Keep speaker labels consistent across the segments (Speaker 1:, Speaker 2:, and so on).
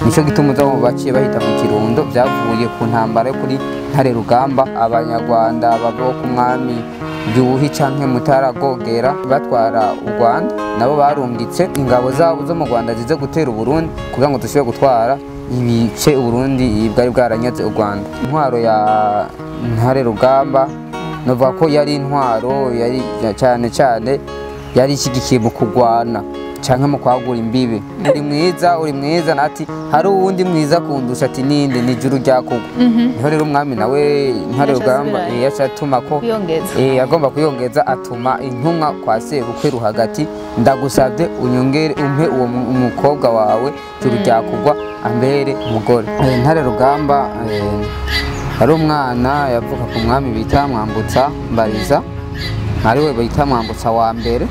Speaker 1: nico gituma uza baciye bahita mu Kirundo byavuye ku ntambara yo kuri Ntare Rugamba abanyarwanda babo ku mwami Yuhi canke Mutaragogera batwara u Rwanda nabo barungitse ingabo zabo zo mu Rwanda zize gutera u Burundi kugira ngo dushobore gutwara ibice u Burundi bwari bwaranyaze u Rwanda. Intwaro ya Ntare Rugamba novuga ko yari intwaro yari cyane yari ishigikiye mu kugwana canke mu kwagura imbibe. Uri mwiza nati hari uwundi mwiza kundusha ati ninde ni juru ryakugwa. Niho rero umwami nawe Ntare Rugamba yacatuma ko agomba kuyongeza atuma intumwa kwa sebukwe Ruhagati ndagusabye unyongere umpe uwo umukobwa wawe juru ryakugwa ambere umugore. Ntare Rugamba hari umwana yavuka ku mwami bita Mwambutsa Mbariza ariwe bita Mwambutsa wa mbere.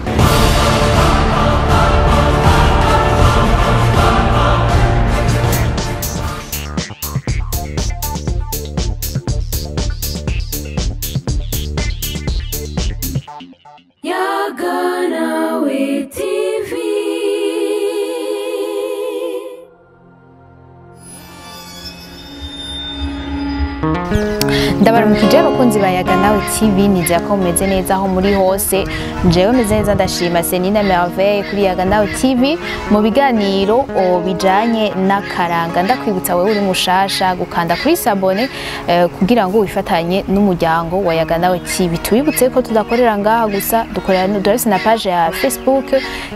Speaker 2: Ndabaramukije abakunzi ba Yaganawe TV nizera ko mumeze neza aho muri hose. Jewe meze neza ndashima Senina Merveille kuri Yaganawe TV mu biganiro bijanye n'akaranga. Ndakwibutsa wewe uri mushasha gukanda kuri sabone kugira ngo wifatanye n'umuryango wa Yaganawe TV. Tubibutse ko tudakorera ngaha gusa dukorera n'udresse na page ya Facebook,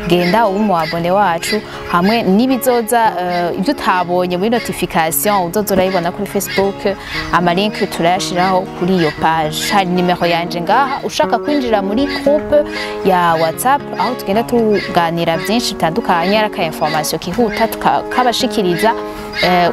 Speaker 2: genda ubu mu abone wacu hamwe nibizoza ibyo utabonye muri notification uzozorayibona kuri Facebook. Link turayashiraho kuri iyo page. Hari nimero yanje ngaha ushaka kwinjira muri groupe ya WhatsApp aho tugenda tuganira byinshi bitandukanye araka information kihuta tukabashikiriza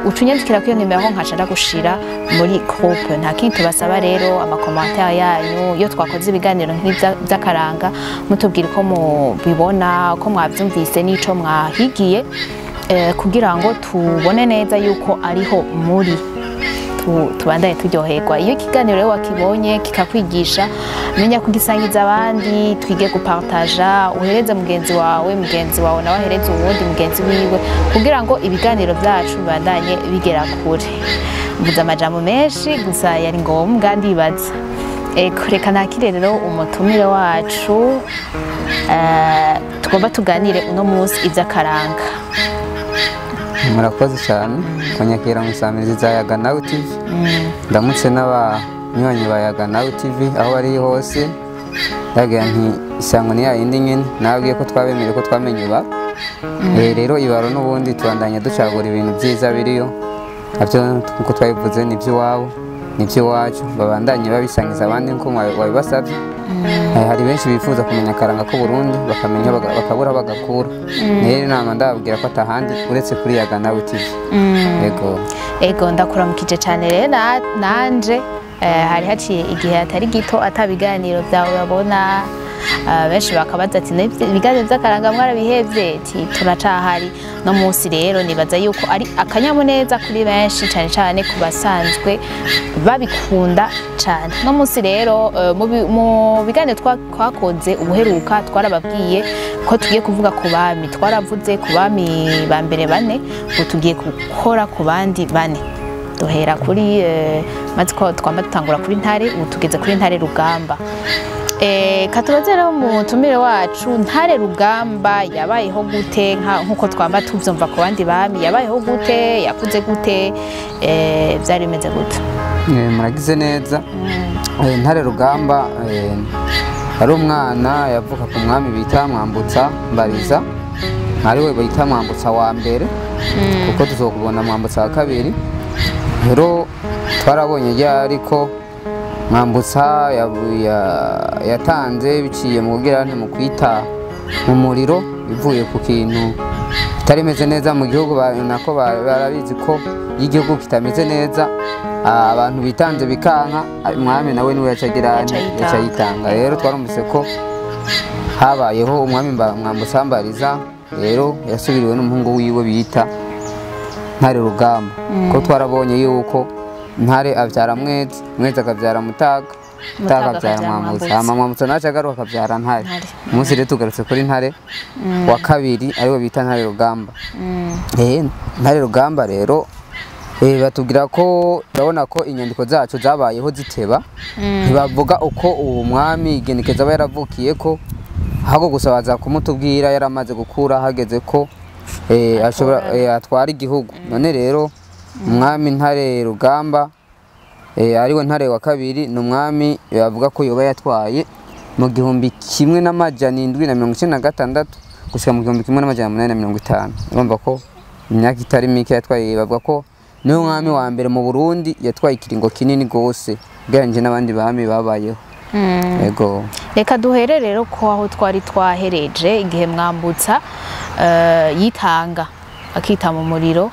Speaker 2: utunyandikira kuri nimero nkaca ndagushira muri groupe. Nta kintu tubasaba rero amakommentaire yanyu iyo twakoze ibiganiro nk'ibyakaranga mutubwira ko mubibona ko mwabyumvise n'ico mwahigiye kugira ngo tubone neza yuko ariho muri tubandanye turyoherwa. Iyo kiganiro rero wakibonye kikakwigisha menya kugisangiza abandi, twige gupartager, uhereze mugenzi wawe nawe ahereze uwundi mugenzi wiwe kugira ngo ibiganiro byacu bibandanye bigera kure. Mvuze amajambo menshi gusa yari ngombwa ndibaza. Reka nakire rero umutumire wacu tugomba tuganire uno munsi ivy'akaranga.
Speaker 1: Murakoze cyane konyakira musamirizi za Yaganawe TV. Ndamutse n'abanywanyi ba Yaganawe TV aho ari hose ndagira nti isango ni yindi nyene nabwiye ko twabemere ko twamenye ba rero ibaro n'ubundi tubandanya ducagura ibintu byiza biriyo navyo nkuko twabivuze ni by'iwabo ni by'iwacu babandanye babisangiza abandi nko wabibasabye. Hari benshi bifuza kumenya akaranga ko Burundi bakamenya bakabura bagakura. Rero nama ndababwira ko atahandi uretse kuri Yaganawe TV.
Speaker 2: Ego ndakuramukije cyane rero nanje hari haciye igihe atari gito atabiganiro byawe babona benshi bakabaza ati ibiganiro by'akaranga mwarabihevye turacahari no munsi. Rero nibaza yuko ari akanyamuneza kuri benshi cyane ku basanzwe babikunda cyane. No munsi rero mu biganiro twakoze ubuheruka twarababwiye ko tugiye kuvuga ku bami, twaravuze ku bami ba mbere bane ngo tugiye gukora ku bandi bane. Duhera kuri maze ko twamba dutangura kuri Ntare ubu tugeze kuri Ntare Rugamba. Katubazera mu tumire wacu Ntare Rugamba yabayeho gute nkuko twamba tuvyumva ku bandi bami, yabayeho gute, yakuze gute, byari bimeze gute?
Speaker 1: Muragize neza. Ntare Rugamba ari umwana yavuka ku mwami bita Mwambutsa Mbariza ariwe bita Mwambutsa wa mbere kuko tuzokubona Mwambutsa wa kabiri. Rero twarabonye ariko Mwambutsa yatanze biciye mu kugira mu kwita mu muriro bivuye ku kintu kitameze neza mu gihugu. Nako barabizi ko igihugu kitameze neza abantu bitanze bikanka umwami nawe niwe yacayitanga. Rero twarumvise ko habayeho umwami Mwambutsa Mbariza rero yasubiriwe n'umuhungu wiwe bita Ntare Rugamba. Ko twarabonye yuko Ntare avyara Mwezi akavyara Mutaga utakabyara Mwambutsa hama Mwambutsa naca agaruka akabyara Ntare. Umunsi rero tugarutse kuri Ntare wa kabiri ariwe bita Ntare Rugamba. Ntare Rugamba rero batubwira ko urabona ko inyandiko zacu zabayeho ziteba, ntibavuga uko uwo mwami igenekeza aba yaravukiye ko, ahubwo gusa baza kumutubwira yaramaze gukura hageze ko ashobora atwara igihugu. None rero umwami Ntare Rugamba ariwe Ntare wa kabiri ni umwami bavuga ko yoba yatwaye mu 1796 gushika mu 1850. Urumva ko imyaka itari mike yatwaye, bavuga ko niwe mwami wa mbere mu Burundi yatwaye ikiringo kinini gose ugereranyije n'abandi bami babayeho. Yego,
Speaker 2: reka duhere rero ko aho twari twahereje igihe Mwambutsa yitanga akita mu muriro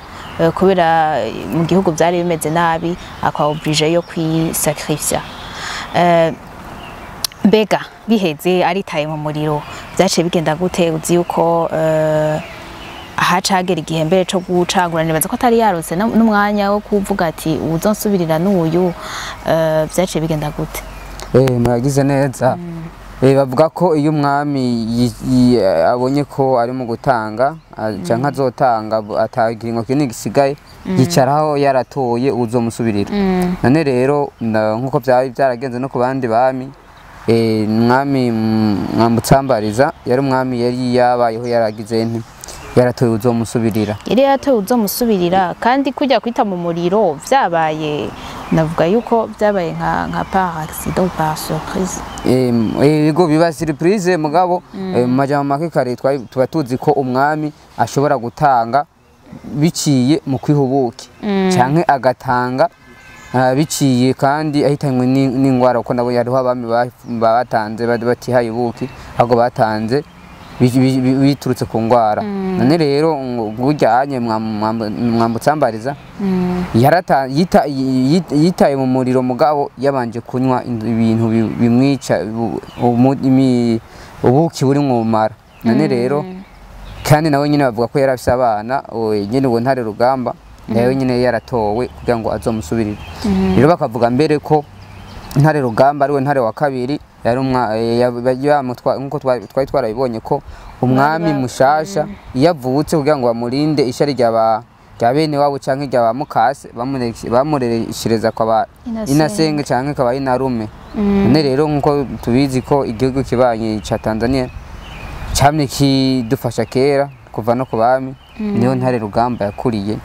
Speaker 2: kubera mu gihugu byari bimeze nabi, akaba oblige yo kwisacrifier. Mbega biheze aritaye mu muriro byaciye bigenda gute? Uzi yuko ahacagera igihe mbere cyo gucagura, nibaza ko atari yarose n'umwanya wo kuvuga ati uzonsubirira n'uyu, byaciye bigenda gute?
Speaker 1: Muragize neza. Bavuga ko iyo umwami abonye ko ari mu gutanga canke azotanga atagiringo kinini gisigaye, yicaraho yaratoye uzomusubirira. None rero nkuko byaragenze no ku bandi bami, umwami Mwambutsa yari umwami yari yabayeho yaragize nti yaratoye uzomusubirira,
Speaker 2: yari yaratoye uzomusubirira. Kandi kujya kwita mu muriro vyabaye, navuga yuko byabaye nka par accident, par surprise.
Speaker 1: Yego biba surprise mugabo majama make kare tuba tuzi ko umwami ashobora gutanga biciye mu kwihubuki canke agatanga biciye kandi ahitanywe n'ingwara, uko nabo yariho abami batanze batihaye ubuki, ahubwo batanze biturutse ku ngwara. None rero burya Mwambutsa yitaye mu muriro mugabo yabanje kunywa ibintu bimwica, ubuki buri mu mara. None rero kandi nawe nyine bavuga ko yarafise abana, nyine uwo Ntare Rugamba nawe nyine yaratowe kugira ngo azomusubirire. Rero bakavuga mbere ko Ntare Rugamba ariwe Ntare wa kabiri, nkuko twari twarabibonye ko umwami mushasha yavutse kugira ngo bamurinde ishari rya bene wabo canke rya ba mukase, bamurereshereza kwa inasenge canke kwa inarume. None rero nkuko tubizi ko igihugu kibanye ca Tanzania camye kidufasha kera kuva no ku bami, niyo Ntare Rugamba yakuriye.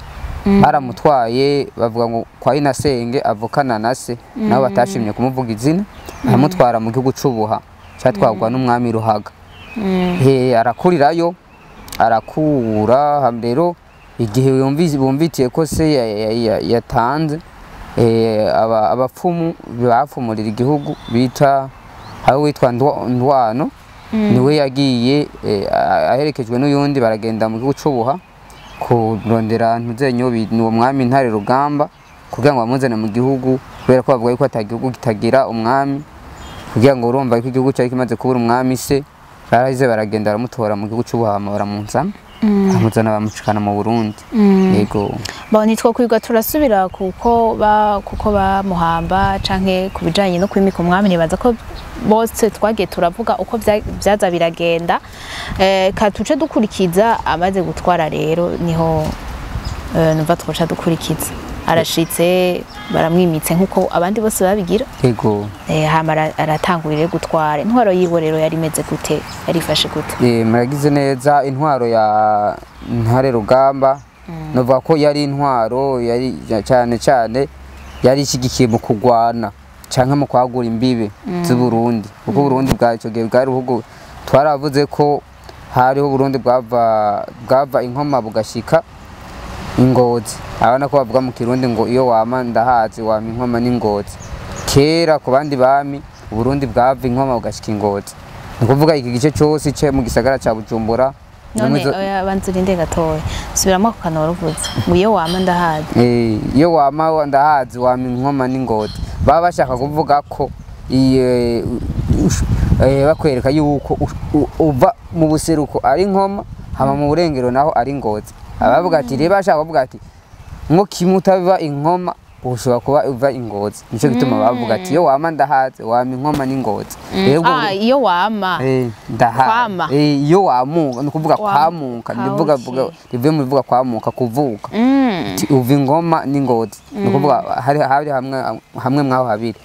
Speaker 1: Baramutwaye bavuga ngo kwa inasenge avukana na se, nabo batashimye kumuvuga izina, aramutwara mu gihugu c'Ubuha cyatwagwa n'umwami Ruhaga. Arakurirayo arakura. Rero igihe bumvitiye ko se yatanze, abapfumu bafumurira igihugu bita aho witwa Ndwano, niwe yagiye aherekejwe n'uyundi, baragenda mu gihugu c'Ubuha kurondera ntuzenyo uwo mwami Ntare Rugamba kugira ngo bamuzane mu gihugu, kubera ko bavuga yuko atagihugu kitagira umwami, kugira ngo urumva ko igihugu cyari kimaze kubura umwami se. Barahize baragenda baramutora mu gihugu c'Ubuha, baramunzana bamucikana mu Burundi. Yego,
Speaker 2: nitwo kwiga turasubira kuko bamuhamba canke kubijanye no kwimika umwami. Nibaza ko bose twagiye turavuga uko byaza biragenda, katuce dukurikiza amaze gutwara. Rero niho numva twoca dukurikiza, arashitse baramwimitse nkuko abandi bose babigira.
Speaker 1: Yego,
Speaker 2: hama aratangurire gutwara. Intwaro yiwe rero yari imeze gute, yarifashe gute?
Speaker 1: Muragize neza. Intwaro ya Ntare Rugamba novuga ko yari intwaro yari cyane yari ishigikiye mu kugwana canke mu kwagura imbibe z'u Burundi, kuko Burundi bwaco gihe bwari ubugo twaravuze ko hariho Burundi bwava inkoma bugashika Ingozi. Abana ko bavuga mu Kirundi ngo iyo wama ndahazi wama inkoma n'Ingozi. Kera ku bandi bami Burundi bwava inkoma bugashika Ingozi, nukuvuga iki gice cyose cye mu gisagara ca Bujumbura.
Speaker 2: None banzurinde gatoya, subiramo ko kanoro uvuze ngo iyo wama ndahazi.
Speaker 1: Iyo wama ndahazi wama inkoma n'Ingozi, baba bashaka kuvuga ko bakwereka yuko uva mu buseruko ari inkoma, hama mu burengero naho ari Ingozi. Abavuga ati reba bashaka kuvuga ati nko kimwe utava inkoma ushobora kuba uva ingozi, nico gituma bavuga ati iyo wama ndahaze wama inkoma n'ingozi.
Speaker 2: Iyo wama
Speaker 1: ndahaze iyo wamuka ni kuvuga kwamuka, ndivuga rivuye mu bivuga kwamuka kuvuka, uva ingoma n'ingozi, ni kuvuga hari hamwe mwaho habiri.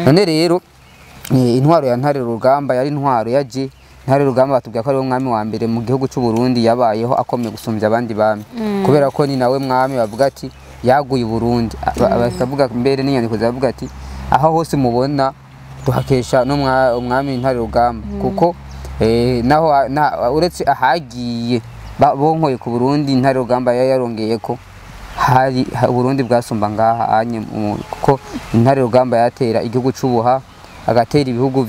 Speaker 1: None rero intwaro ya Ntare Rugamba yari intwaro yaje Ntare Rugamba batubwira ko ari umwami wa mbere mu gihugu cy'u Burundi yabayeho akomeye gusumbya abandi bami, kubera ko ni nawe mwami bavuga ati yaguye Burundi. Bakavuga mbere n'inyandiko zavuga ati aho hose mubona tuhakesha umwami Ntare Rugamba, kuko naho uretse ahagiye bonkoye ku Burundi Ntare Rugamba yarongeye ko hari Burundi bwasumba ngaha anye, kuko Ntare Rugamba yatera igihugu cy'ubuha, agatera ibihugu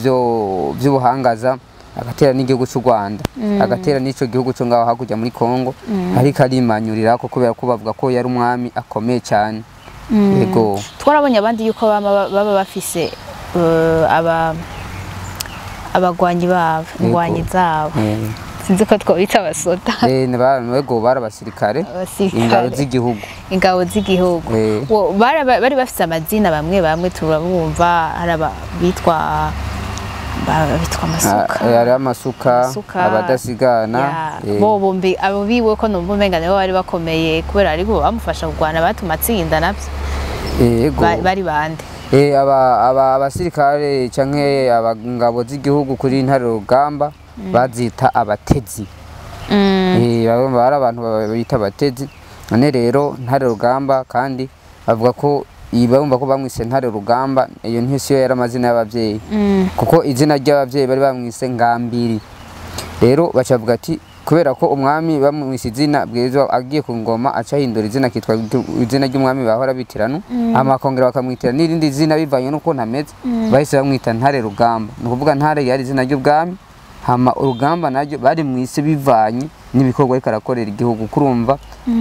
Speaker 1: by'ubuhangaza, agatera n'igihugu cy'u Rwanda, agatera n'ico gihugu cyo ngaho hakurya muri Kongo, ariko arimanyurira ko kubera ko bavuga ko yari umwami akomeye cyane. Yego
Speaker 2: twarabonye abandi yuko baba bafise abagwanyi babo, ingwanyi zabo, sinzi ko twabita abasoda.
Speaker 1: Yego bari abasirikare, ingabo z'igihugu.
Speaker 2: Bari bafise amazina bamwe turabumva, hari bitwa amasuka,
Speaker 1: yari amasuka, abadasigana.
Speaker 2: Bo bombi abo biwe ko numva umenga nibo bari bakomeye kubera ariko bamufasha kugwana batuma atsinda navyo.
Speaker 1: Yego
Speaker 2: bari bande
Speaker 1: abasirikare canke abangabo z'igihugu kuri Ntare Rugamba bazita abatezi. Bari abantu bita abatezi. None rero Ntare Rugamba kandi bavuga ko bumva ko bamwise Ntare Rugamba, iyo ntisiyo yari amazina y'abavyeyi, kuko izina ry'abavyeyi bari bamwise Ngambiri. Rero bacavuga ati kubera ko umwami bamwise izina bwizo agiye ku ngoma aca hindura izina kitwa izina ry'umwami bahora bitirano, amakongera bakamwitira n'irindi zina bivanye nuko ntameze, bahise bamwita Ntare Rugamba. Ni kuvuga Ntare yari izina ry'ubwami, hama Urugamba naryo bari mwise bivanye n'ibikorwa ariko arakorera igihugu, kurumva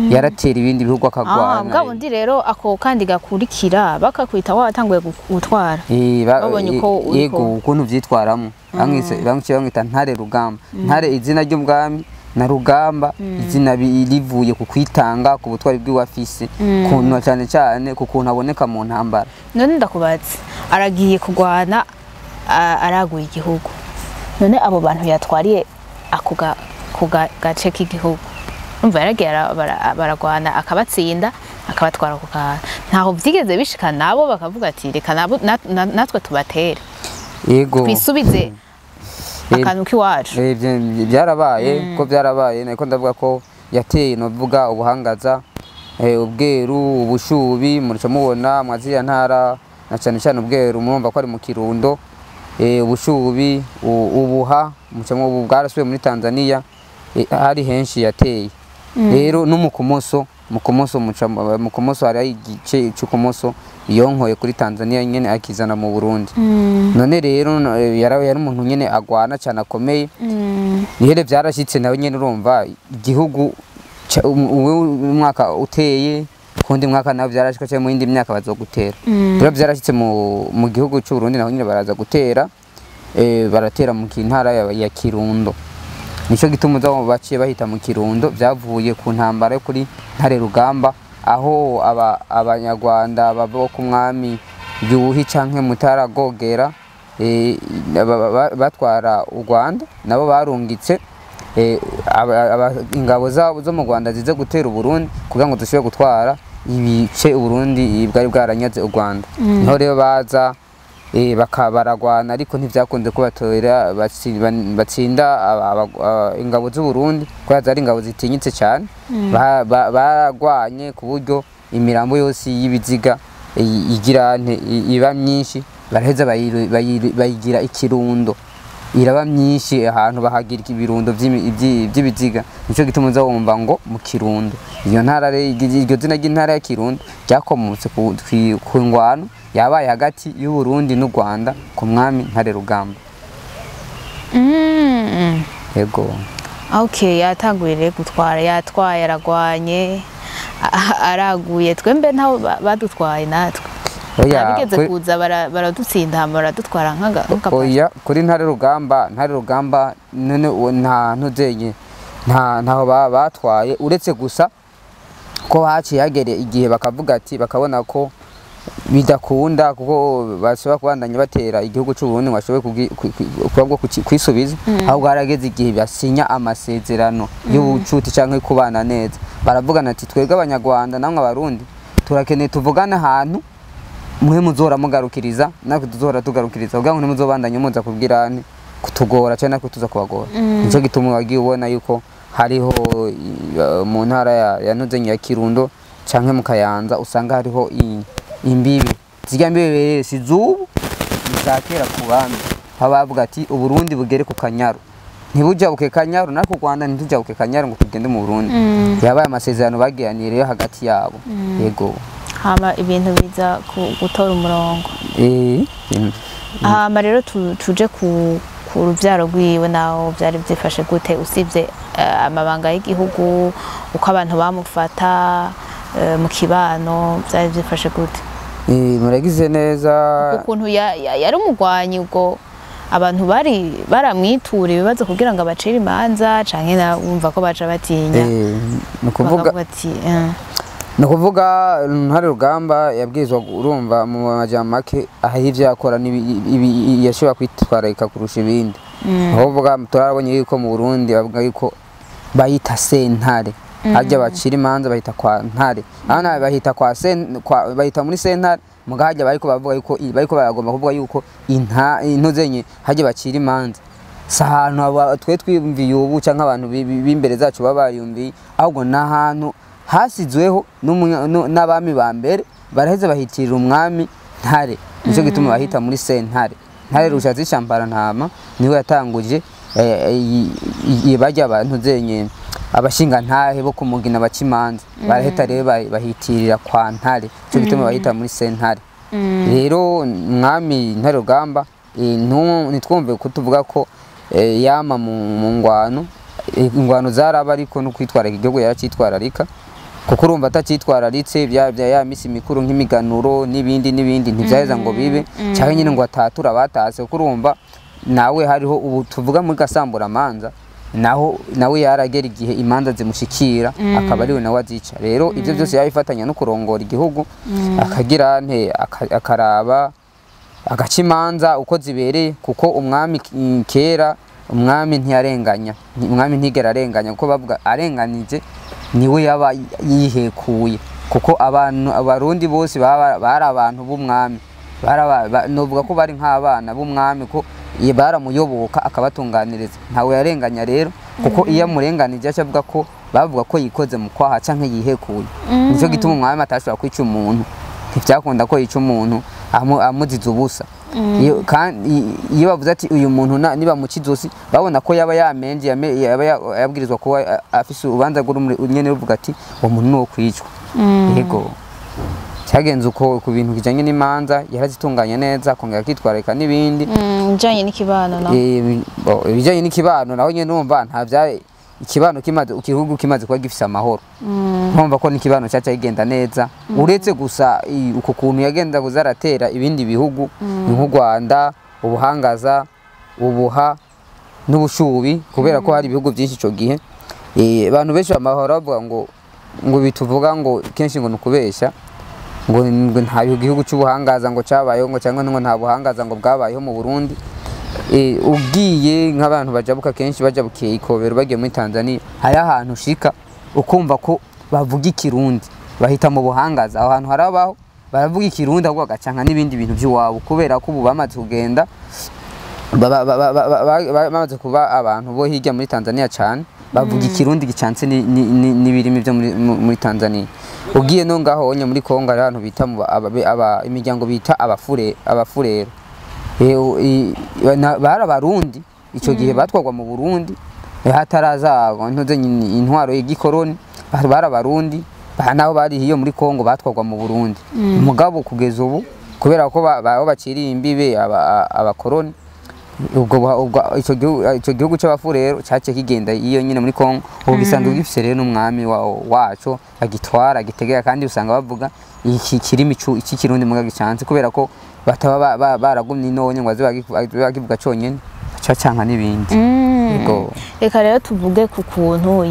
Speaker 1: yaratera ibindi bihugu akagwana.
Speaker 2: Bwabo ndi rero ako kandi gakurikira bakakwita watanguye gutwara, babonye uko
Speaker 1: yego ukuntu vyitwaramo, bamwita Ntare Rugamba. Ntare izina ry'ubwami na Rugamba izina rivuye ku kwitanga ku butwari bw'iwafise, kuntu cyane cyane ku kuntu aboneka mu ntambara.
Speaker 2: None ndakubatse aragiye kugwana, araguye igihugu, none abo bantu yatwariye ako gace k'igihugu, umva yaragiye baragwana akabatsinda akabatwara ku kantu, ntaho vyigeze bishika nabo bakavuga ati reka natwe tubatere,
Speaker 1: yego
Speaker 2: twisubize akantu k'iwacu.
Speaker 1: Byarabaye ko byarabaye, niko ndavuga ko yateye novuga ubuhangaza, ubweru, ubushubi, murica mubona mwaziya ntara na cyane cyane ubweru murumva ko ari mu Kirundo, ubushubi, ubuha mucamo bwarasubiye muri Tanzania, hari henshi yateye. Rero no mu Kumoso hari igice cy'Ukumoso yonkoye kuri Tanzania nyene akizana mu Burundi. None rero yari umuntu nyene agwana cyane akomeye, nihere byarashitse nawe nyene urumva igihugu umwaka uteye kundi mwaka nawe byarashika cyane mu yindi myaka bazogutera. Rero byarashitse mu gihugu cy'u Burundi naho nyene baraza gutera, baratera mu ntara ya Kirundo. Nico gituma uzaho baciye bahita mu Kirundo, byavuye ku ntambara yo kuri Ntare Rugamba, aho abanyarwanda bava ku mwami Yuhi canke Mutara Gogera batwara u Rwanda, nabo barungitse ingabo zabo zo mu Rwanda zize gutera u Burundi kugira ngo dushobore gutwara ibice u Burundi bwari bwaranyaze u Rwanda. Niho rero baza bakabaragwana, ariko ntivyakunze ko batorera batsinda ingabo z'u Burundi, kwa zari ingabo zitinyitse cyane. Baragwanye ku buryo imirambo yose y'ibiziga iba myinshi, baraheza bayigira ikirundo, iraba myinshi ahantu bahagira ibirundo by'ibiziga. Nico gituma uza wumva ngo mu Kirundo. Iyo ntara iryo zina ry'intara ya Kirundo ryakomotse ku ngwano yabaye hagati y'u Burundi n'u Rwanda ku mwami Ntare Rugamba. Yego.
Speaker 2: Okay, yatanguye gutwara, yatwaye, aragwanye, araguye, twembe ntaho badutwaye natwe. Bigeze kuza baradutsinda baradutwara nk'aka.
Speaker 1: Oya, kuri Ntare Rugamba none nta ntuzeye ntaho batwaye, uretse gusa ko haciye hagere igihe bakavuga ati bakabona ko bidakunda kuko bashobora kubandanya batera igihugu cy'u Burundi ngo bashoboye kwisubiza ahubwo harageze igihe basinya amasezerano y'ubucuti canke kubana neza baravugana ati twebwe abanyarwanda namwe abarundi turakeneye tuvugana ahantu mwe muzora mugarukiriza natwe tuzora tugarukiriza kugira ngo ntimuzobandanye muza kubwirane kutugora cyane natwe tuza kubagora nico gituma wagiye ubona yuko hariho mu ntara ya Ntuzenye ya Kirundo canke mu Kayanza usanga hariho imbibi zirya mbibe sizubu izakera ku bandi bavuga ati uburundi bugere ku Kanyaru ntibujabuke Kanyaru nako Rwanda ntitujabuke Kanyaru ngo tugende mu Burundi yabaye amasezerano bagiyaniriye hagati yabo yego
Speaker 2: hama ibintu biza gutora umurongo hama rero tuje ku rubyaro rwiwe naho byari byifashe gute usibye amabanga y'igihugu uko abantu bamufata mu kibano byari byifashe gute
Speaker 1: muragize neza
Speaker 2: ukuntu yari umugwanyi ubwo abantu baramwitura ibibazo kugira ngo abacire imanza canke wumva ko baca batinya
Speaker 1: no kuvuga Ntare Rugamba yabwizwa urumva mu majambo make aho ivyo yakora yashobora kwitwararika kurusha ibindi aho uvuga turabonye yuko mu Burundi bavuga yuko bayita sentare hajya bacira imanza bahita kwa Ntare abana bahita bahita muri sentare mugahajya bariko bavuga yuko bariko baragomba kuvuga yuko Ntuzenye hajya bacira imanza sahantu twe twiyumviye ubu canke abantu b'imbere zacu babayumviye ahubwo nahantu hasizweho n'abami ba mbere baraheze bahitirira umwami Ntare nico gituma bahita muri sentare Ntare Rushatsi Shampara-Ntama niwe yatanguje bajya abantu Ntuzenye abashinga ntahe bo kumugina bacimanza baraheta rero bahitirira kwa Ntare nico gituma bahita muri sentare rero umwami Ntare Rugamba nitwumve ko tuvuga ko yama mu ngwano zaraba ariko no kwitwara igihugu yaracitwararika kuko urumva atacitwararitse ya misi mikuru nk'imiganuro n'ibindi ntivyaheza ngo bibe cyangwa nyine ngo atatura batase kuko urumva nawe hariho ubu tuvuga muri Gasamburamanza nawe yaragera igihe imanza zimushikira akaba ariwe nawe azica rero ivyo byose yabifatanya no kurongora igihugu akagira akaraba agaca imanza uko zibereye kuko umwami kera umwami ntiyarenganya umwami ntigera arenganya kuko bavuga arenganije niwe yaba yihekuye kuko abarundi bose bari abantu b'umwami novuga ko bari nk'abana b'umwami ko baramuyoboka akabatunganiriza ntawe yarenganya rero kuko iyo amurenganije avuga ko bavuga ko yikoze mu kwaha canke yihekuye nico gituma umwami atashobora kwica umuntu ntivyakunda ko yica umuntu amuziza ubusa iyo bavuze ati uyu muntu niba mu kizosi babona ko yaba yamenje yabwirizwa kuba afise ubanza nyene ruvuga ati uwo muntu no kwicwa yego cyagenze uko ku bintu kijanye n'imanza yarazitunganya neza kongera kwitwararika n'ibindi
Speaker 2: bijanye n'ikibano no
Speaker 1: bijanye n'ikibano naho nyene numva nta vya ikibano kimaze igihugu kimaze kuba gifise amahoro nkumva ko n'ikibano cyaca kigenda neza uretse gusa uko kuntu yagenda kuzaratera ibindi bihugu nk'u Rwanda ubuhangaza ubuha n'ubushubi kubera ko hari ibihugu byinshi ico gihe abantu benshi amahoro bavuga ngo bituvuga ngo kenshi ngo nukubesha ngo nta gihugu cy'ubuhangaza ngo cyabayeho ngo cyangwa ngo nta buhangaza ngo bwabayeho mu Burundi ugiye nk'abantu bajabuka kenshi bajabukiye Ikobero bagiye muri Tanzania hari ahantu shika ukumva ko bavuga ikirundi bahita mu buhangaza aho hantu harabaho baravuga ikirundi ahubwo agacanka n'ibindi bintu by'iwabo kubera ko ubu bamaze kugenda bamaze kuba abantu bo hirya muri Tanzania cyane bavuga ikirundi gicanse n'ibirimi byo muri Tanzania ugiye no ngaho onye muri Kongo ari ahantu bita imiryango bita abafurero bara barundi ico gihe batwagwa mu Burundi hataraza Ntuzenye intwaro y'igikoroni bara barundi naho bari hiyo muri Kongo batwagwa mu Burundi umugabo kugeza ubu kubera ko baciriye imbibe abakoroni ubwo ico gihugu c'abafurero cyace kigenda iyo nyine muri Kongo ubu gisanzwe gifise rero n'umwami waco agitwara gitegera kandi usanga bavuga iki kirimi iki kirundi muga gicanze kubera ko bataba baragumye none ngo bagivuga cyonyene cyacanka n'ibindi
Speaker 2: reka rero tuvuge ku kuntu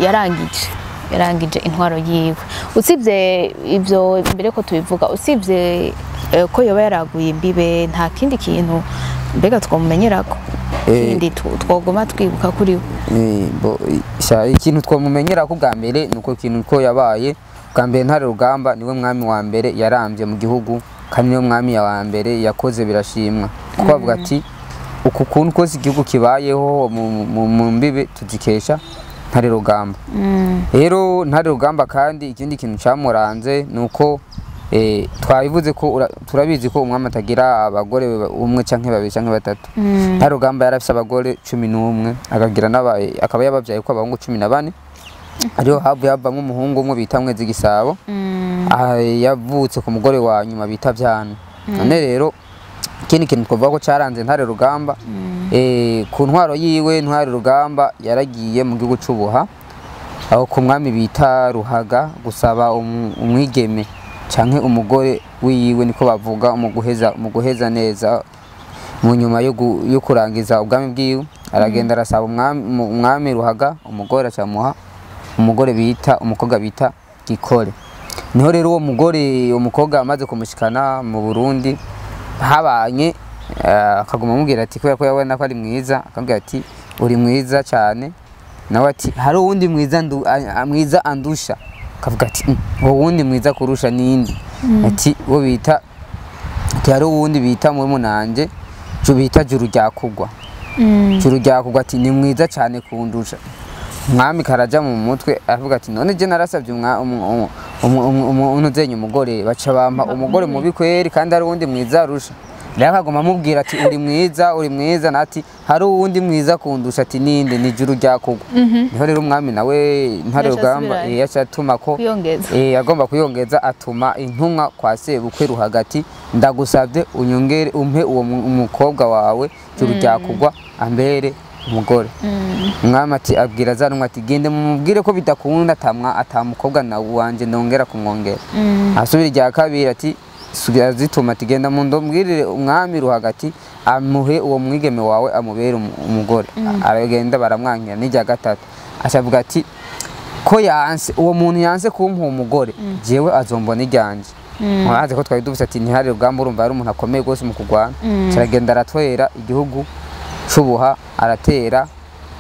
Speaker 2: yarangije yarangije intwaro yiwe. Usibye ivyo mbere ko tubivuga, usibye ko yoba yaraguye imbibe, nta kindi kintu mbega twomumenyerako kindi twogoma twibuka kuri we?
Speaker 1: Ikintu twomumenyerako bwa mbere nuko ikintu ko yabaye bwa mbere Ntare Rugamba niwe mwami wa mbere yarambye mu gihugu, kandi niwe mwami wa mbere yakoze birashimwa. Twavuga ati uku kuntu kose igihugu kibayeho mu mbibe tuzikesha Ntare Rugamba. Rero Ntare Rugamba kandi ikindi kintu cyamuranze nuko twabivuze ko turabizi ko umwami atagira abagore umwe canke babiri canke batatu. Ntare Rugamba yarafise abagore 11 akagira akaba yabavyaye ko abahungu 14. Ariho havamo umuhungu umwe bita Mwezi Gisabo, yavutse ku mugore wa nyuma bita Vyano. None rero ikindi kintu twavuga ko caranze Ntare Rugamba, ku ntwaro yiwe Ntare Rugamba yaragiye mu gihugu c'Ubuha, aho ku mwami bita Ruhaga gusaba umwigeme canke umugore wiwe, niko bavuga mu guheza neza. Mu nyuma yo kurangiza ubwami bwiwe aragenda arasaba umwami Ruhaga umugore, acamuha umugore bita umukobwa bita Gikore. Niho rero uwo mugore umukobwa amaze kumushikana mu Burundi habanye, akaguma amubwira ati kubera ko yabona ko ari mwiza, akambwira ati uri mwiza cyane, nawe ati hari uwundi mwiza andusha, akavuga ati uwo wundi mwiza kurusha nindi, ati wo bita ati hari uwundi bita mu munanje cyo bita Juru Ryakugwa. Juru Ryakugwa ati ni mwiza cyane kundusha. Mwami karaja mu mutwe avuga ati none je narasabye unuzenye umugore, baca bampa umugore mubi kweri kandi ari uwundi mwiza arusha. Rero akaguma amubwira ati uri mwiza, nati hari uwundi mwiza kundusha, ati ninde, ni Juru Ryakugwa. Niho rero umwami nawe Ntare Rugamba yacatuma ko agomba kuyongeza, atuma intumwa kwa sebukwe Ruhagati, ndagusabye unyongere umpe uwo umukobwa wawe Juru Ryakugwa ambere umugore. Umwami ati abwira za ntumwa ati gende mumubwire ko bidakunda atamukobwa na wanje ndongera kumwongera. Asubira rya kabiri ati sugira zituma ati genda mu ndombwirire umwami Ruhagati amuhe uwo mwigeme wawe amubere umugore. Aragenda baramwankira. N'irya gatatu acavuga ati ko yanse uwo muntu yanse kumpa umugore, jewe azombona iryanje. Mwaze ko twari dufise ati Ntare Rugamba urumva ari umuntu akomeye gose mu kugwana. Caragenda aratwera igihugu c'Ubuha, aratera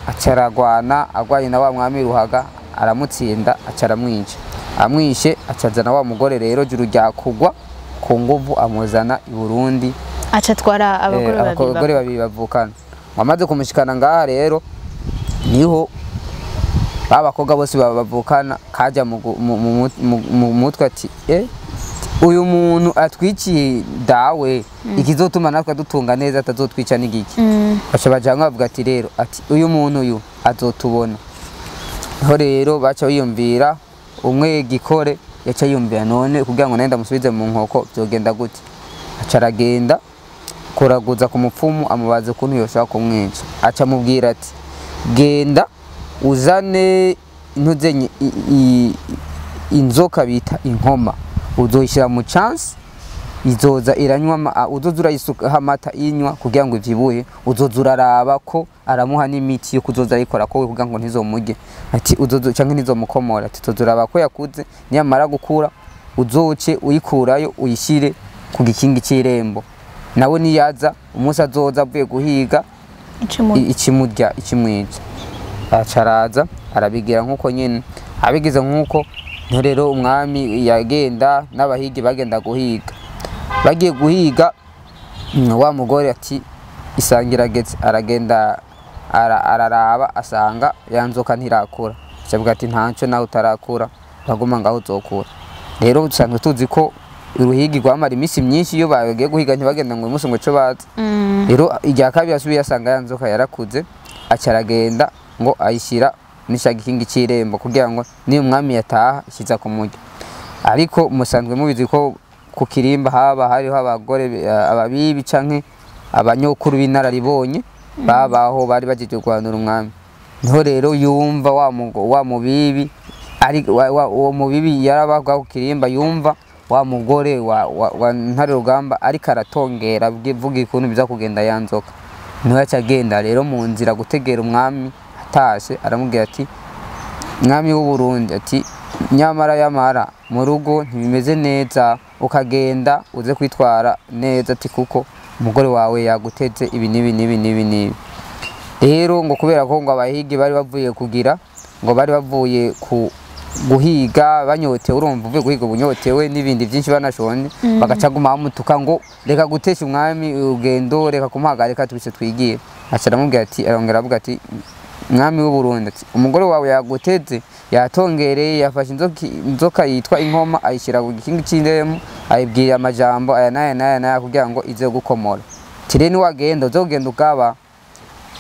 Speaker 1: acaragwana, agwanye na wa mwami Ruhaga aramutsinda, acaramwica. Amwishe acazana wa mugore rero Juru Ryakugwa ku nguvu, amuzana i Burundi,
Speaker 2: acatwara abagore
Speaker 1: babiri bavukana. Wamaze kumushikana ngaha rero niho babakobwa bose bavukana kaja mu mutwe ati uyu muntu atwiciye dawe, ikizotuma natwe dutunga neza atazotwica n'igiki. Baca bajanga bavuga ati rero ati uyu muntu uyu azotubona. Ho rero baca biyumvira, umwe Gikore yaca yumvira none kugira ngo nenda musubize mu nkoko byogenda gute. Aca aragenda kuraguza ku mupfumu, amubaza ukuntu yoshaka kumwica. Aca mubwira ati genda uzane intuzenye inzoka bita inkoma, uzoyishira mu chance, izoza iranywa uzoza urayisuka amata inywa kugira ngo ivyibuhe, uzoza uraraba ko aramuha n'imiti yo kuzoza ayikora ko kugira ngo ntizomurye. Ati uzoza canke ntizomukomora, ati uzoza uraba ko yakuze, nyamara gukura uzoce uyikurayo uyishire ku gikingi c'irembo, nawe niyaza umunsi azoza avuye guhiga ikimurya ikimwica. Acaraza arabigira nkuko nyene abigize nkuko. Rero umwami yagenda n'abahigi bagenda guhiga, bagiye guhiga wa mugore ati isangira getse, aragenda araraba asanga yanzoka ntirakura. Acavuga ati ntaco nawe utarakura baguma ngaho uzokura. Rero usanzwe tuzi ko uruhigi rwamara imisi myinshi, iyo bagiye guhiga ntibagenda ngo umunsi ngo cyo baza. Rero irya kabiri asubiye asanga yanzoka yarakuze, acaragenda ngo ayishira nisha gikingi c'irembo kugira ngo niyo umwami yataha ishiza kumurya. Ariko musanzwe mubizi ko ku Kirimba haba hariho abagore ababibi canke abanyokuru b'inararibonye babaho bari bajeje guhanura umwami. Niho rero yumva wa mubibi ari uwo mubibi yarabagwa ku Kirimba, yumva wa mugore wa Ntare Rugamba ariko aratongera vuga ikuntu biza kugenda yanzoka. Niho yacagenda rero mu nzira gutegera umwami, atashe aramubwira ati mwami w'u Burundi ati nyamara yamara mu rugo ntibimeze neza ukagenda uze kwitwara neza ati kuko umugore wawe yaguteze ibi nibi rero ngo kubera ko ngo abahigi bari bavuye kugira ngo bari bavuye guhiga banyotewe urumva uvuye guhiga bunyotewe n'ibindi byinshi banashonye bagaca guma bamutuka ngo reka gutesha umwami ugendo reka kumuhagarika tubise twigiye acaramubwira ati arongera avuga ati mwami w'u Burundi ati umugore wawe yaguteze yatongereye yafashe inzoka yitwa inkoma ayishyira ku gikingi c'indemu ayibwira amajambo aya naya kugira ngo ize gukomora tire ni wagenda uzogenda ukaba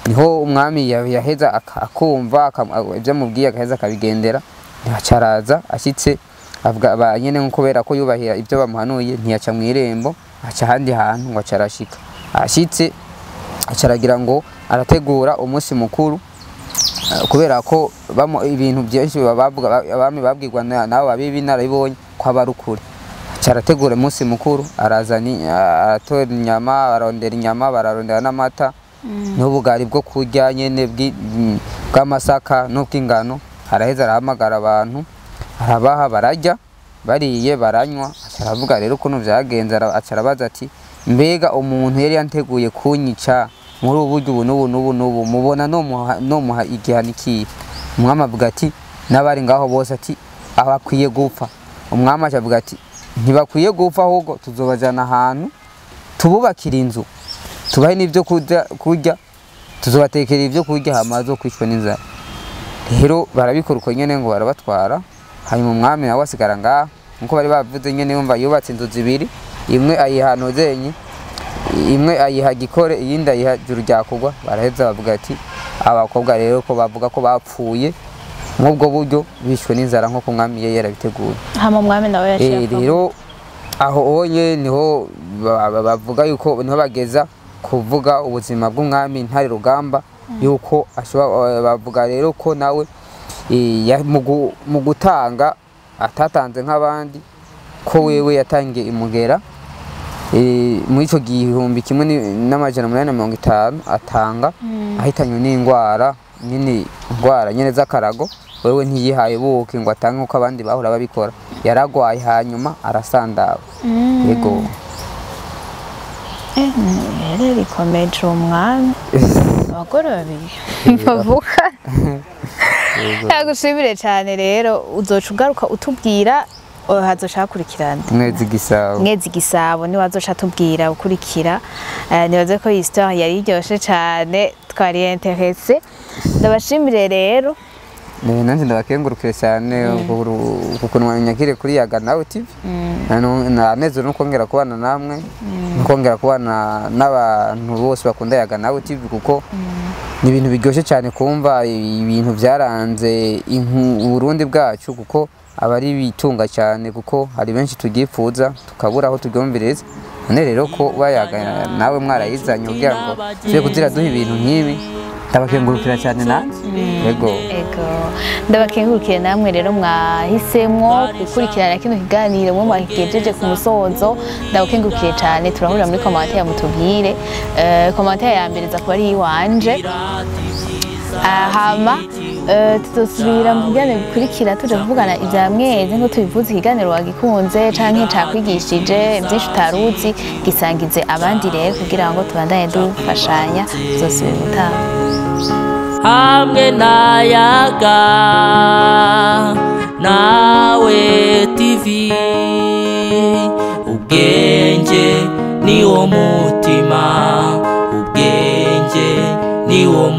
Speaker 1: niho umwami yaheza akumva ibyo mubwiye agaheza akabigendera ntacaraza ashitse avuga nyene nko kubera ko yubahira ibyo bamuhanuye ntiyaca mu irembo aca handi hantu ngo acarashika ashitse acaragira ngo arategura umunsi mukuru kubera ko ibintu byinshi bavuga abami babwirwa nabo babibi narabibonye ko abarukuri carategura umunsi mukuru arazana atora inyama arondera inyama bararondera n'amata n'ubugari bwo kurya nyene bw'amasaka n'ubw'ingano araheza arahamagara abantu arabaha barajya bariye baranywa aravuga rero ukuntu vyagenze acarabaza ati mbega umuntu yari yanteguye kunyica muri uburyo ubu n'ubu mubona nomuha igihanikiye umwami avuga ati n'abari ngaho bose ati abakwiye gupfa umwami avuga ati ntibakwiye gupfa ahubwo tuzobajana ahantu tububakira inzu tubahe n'ibyo kurya tuzobatekera ibyo kurya hamaze kwicwa n'inzara rero barabikora uko nyene ngo barabatwara hanyuma umwami nawe asigara ngaho nkuko bari bavuze nyene yumva yubatse inzu zibiri imwe ayiha Nozenyi imwe ayiha Gikore iyindi ayiha Juru Ryakugwa baraheza bavuga ati abakobwa rero ko bavuga ko bapfuye nk'ubwo buryo bishwe n'inzara nko ku mwami yari yarabiteguye
Speaker 2: hama umwami nawe yashaka
Speaker 1: rero aho onye niho bavuga yuko niho bageza kuvuga ubuzima bw'umwami Ntare Rugamba yuko bavuga rero ko nawe mu gutanga atatanze nk'abandi ko wewe yatangiye imugera muri ico gihumbi kimwe n'amajana 850 atanga ahitanywe n'indwara nyene z'akarago wewe ntiyihaye buke ngo atange uko abandi bahora babikora yaragwaye hanyuma arasandaba yego
Speaker 2: rero rikomeje umwami abagore babiri bavuka yagushimire cyane rero uzoca ugaruka utubwira hazoca hakurikirana Mwezi Gisabo ni wazoca tubwira ukurikira nibaze ko iyi histoire yari iryoshe cyane twari intéressé ndabashimire rero
Speaker 1: nanjye ndabakengurukire cyane ukuntu mwanyakire kuri Yaga Nawe TV nanezero no kongera kubana namwe no kongera kubana n'abantu bose bakunda Yaga Nawe TV kuko ni ibintu biryoshye cyane kumva ibintu byaranze Burundi bwacu kuko abari bitunga cyane kuko hari benshi tugifuza tukabura aho tugyombereza none rero ko Yaga Nawe mwarayizanye kugira ngo tuje kuzira duha ibintu nk'ibi ndabakengurukira cyane yego
Speaker 2: ndabakengurukire namwe rero mwahisemwo gukurikirana kino kiganiro mwe mwakigejeje ku musozo ndabakengurukire cyane turahurira muri commentaire mutubwire commentaire ya mbere za kuba ari iwanje hama tutosubira mu kiganiro bikurikira tuje kuvugana ibya Mwezi ngo tubivuze ikiganiro wagikunze canke cakwigishije byinshi utaruzi gisangize abandi rero kugira ngo tubandanye dufashanya tuzosubira gutaha
Speaker 3: hamwe na Yaga Nawe TV ubwenge niwo mutima ubwenge niwo